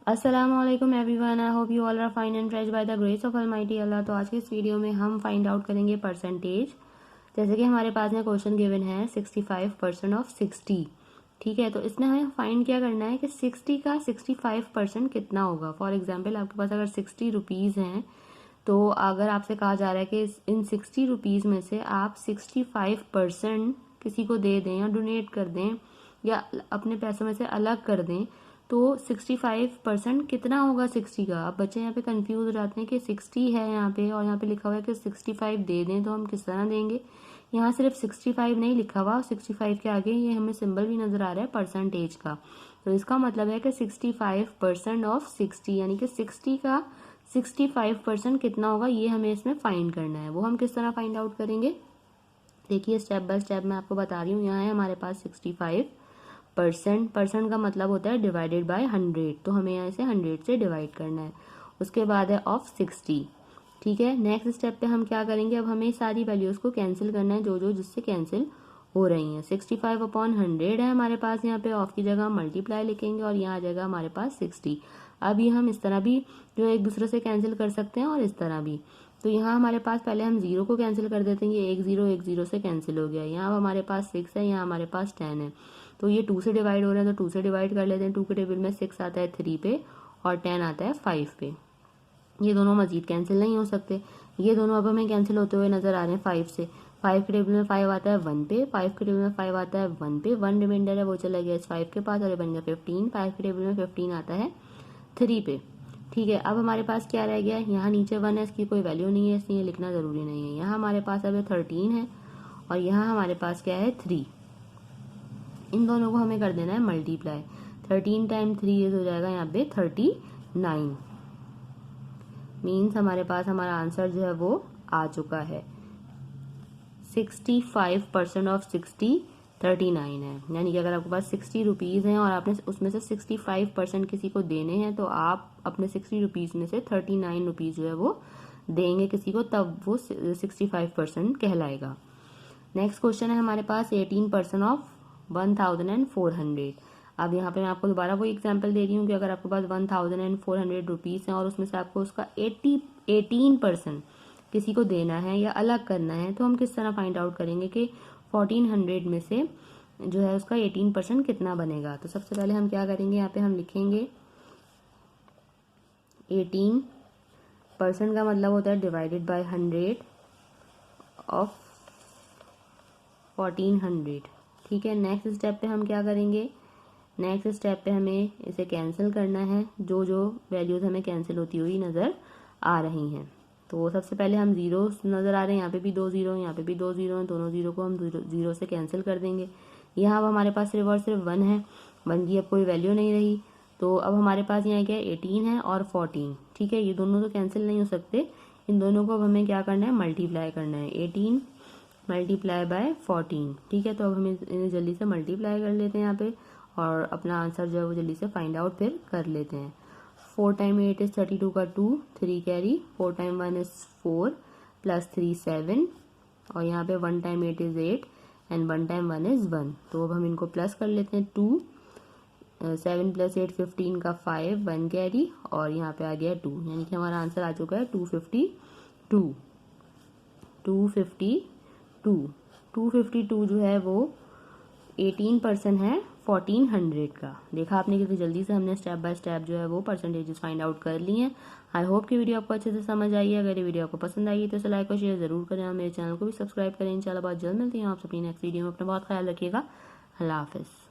अस्सलामुअलैकुम everyone, I hope you all are fine and fresh by the grace of almighty Allah. तो आज के इस वीडियो में हम फाइंड आउट करेंगे परसेंटेज। जैसे कि हमारे पास में क्वेश्चन गिवन है 65% ऑफ 60। ठीक है, तो इसमें हमें फाइंड क्या करना है कि 60 का 65% कितना होगा। फॉर एग्जाम्पल आपके पास अगर 60 रुपीज़ हैं, तो अगर आपसे कहा जा रहा है कि इन 60 रुपीज़ में से आप 65% किसी को दे दें या डोनेट कर दें या अपने पैसों में से अलग कर दें, तो 65% कितना होगा 60 का। अब बच्चे यहाँ पे कंफ्यूज हो जाते हैं कि 60 है यहाँ पे और यहाँ पे लिखा हुआ है कि 65 दे दें, तो हम किस तरह देंगे। यहाँ सिर्फ 65 नहीं लिखा हुआ, 65 के आगे ये हमें सिंबल भी नजर आ रहा है परसेंटेज का। तो इसका मतलब है कि 65% ऑफ 60, यानी कि 60 का 65% कितना होगा, ये हमें इसमें फाइंड करना है। वो हम किस तरह फाइंड आउट करेंगे, देखिए स्टेप बाय स्टेप मैं आपको बता रही हूँ। यहाँ है हमारे पास 65%, परसेंट का मतलब होता है डिवाइडेड बाय 100, तो हमें यहाँ से 100 से डिवाइड करना है। उसके बाद है ऑफ 60। ठीक है, नेक्स्ट स्टेप पे हम क्या करेंगे, अब हमें सारी वैल्यूज को कैंसिल करना है, जो जो जिससे कैंसिल हो रही हैं। 65/100 है हमारे पास, यहाँ पे ऑफ की जगह मल्टीप्लाई लिखेंगे और यहाँ आ जाएगा हमारे पास 60। अब ये हम इस तरह भी जो एक दूसरे से कैंसिल कर सकते हैं और इस तरह भी। तो यहाँ हमारे पास पहले हम 0 को कैंसिल कर देते हैं, ये 1 0 से कैंसिल हो गया। यहाँ हमारे पास 6 है, यहाँ हमारे पास 10 है, तो ये 2 से डिवाइड हो रहा है, तो 2 से डिवाइड कर लेते हैं। 2 के टेबल में 6 आता है 3 पे और 10 आता है 5 पे। ये दोनों मजीद कैंसिल नहीं हो सकते, ये दोनों अब हमें कैंसिल होते हुए नजर आ रहे हैं 5 से। 5 के टेबल में 5 आता है 1 पे, 5 के टेबल में 5 आता है 1 पे, 1 रिमाइंडर है वो चला गया इस 5 के पास और ये बन गया 15। 5 के टेबल में 15 आता है 3 पे। ठीक है, अब हमारे पास क्या रह गया, यहाँ नीचे 1 है, इसकी कोई वैल्यू नहीं है, इसलिए लिखना जरूरी नहीं है। यहाँ हमारे पास अब 13 है और यहाँ हमारे पास क्या है 3। इन दोनों को हमें कर देना है मल्टीप्लाई। 13 टाइम 3 हो जाएगा यहाँ पे 39। मीन्स हमारे पास हमारा आंसर जो है वो आ चुका है। 65% ऑफ 60 39 है। यानी कि अगर आपके पास 60 रुपीज हैं और आपने उसमें से 65% किसी को देने हैं, तो आप अपने 60 रुपीज में से 39 रुपीज जो है वो देंगे किसी को, तब वो 65% कहलाएगा। नेक्स्ट क्वेश्चन है हमारे पास 18% ऑफ 1400। अब यहाँ पे मैं आपको दोबारा वही एग्जांपल दे रही हूँ कि अगर आपके पास 1400 रुपीज है और उसमें से आपको उसका 18% किसी को देना है या अलग करना है, तो हम किस तरह फाइंड आउट करेंगे कि 1400 में से जो है उसका 18% कितना बनेगा। तो सबसे पहले हम क्या करेंगे, यहाँ पे हम लिखेंगे 18% का मतलब होता है डिवाइडेड बाय 100 ऑफ 1400। ठीक है, नेक्स्ट स्टेप पे हम क्या करेंगे, नेक्स्ट स्टेप पे हमें इसे कैंसिल करना है, जो जो वैल्यूज हमें कैंसिल होती हुई नजर आ रही हैं। तो सबसे पहले हम 0 नजर आ रहे हैं, यहाँ पे भी 2 0, यहाँ पे भी 2 0 हैं, दोनों 0 को हम 0 से कैंसिल कर देंगे। यहाँ अब हमारे पास सिर्फ और सिर्फ 1 है, 1 की अब कोई वैल्यू नहीं रही। तो अब हमारे पास यहाँ क्या है 18 है और 14। ठीक है, ये दोनों तो कैंसिल नहीं हो सकते, इन दोनों को अब हमें क्या करना है, मल्टीप्लाई करना है। 18 मल्टीप्लाई बाय 14। ठीक है, तो अब हम इन्हें जल्दी से मल्टीप्लाई कर लेते हैं यहाँ पे और अपना आंसर जो है वो जल्दी से फाइंड आउट फिर कर लेते हैं। 4 टाइम 8 इज 32 का 2, 3 कैरी, 4 टाइम 1 इज 4 प्लस 3 7 और यहाँ पे 1 time 8 is 8 and 1 time 1 is 1। तो अब हम इनको प्लस कर लेते हैं। 2 7 प्लस 8 15 का 5, 1 कैरी और यहाँ पे आ गया 2, यानी कि हमारा आंसर आ चुका है 252। 252 जो है वो 18% है 1400 का। देखा आपने कितनी जल्दी से हमने स्टेप बाय स्टेप जो है वो परसेंटेजेस फाइंड आउट कर ली हैं। आई होप कि वीडियो आपको अच्छे से समझ आई है। अगर ये वीडियो आपको पसंद आई तो इसे लाइक और शेयर जरूर करें और मेरे चैनल को भी सब्सक्राइब करें। इंशाल्लाह बहुत जल्द मिलती हूँ आप अपनी नेक्स्ट वीडियो में। अपना बहुत ख्याल रखिएगा। अल्लाह हाफिज़।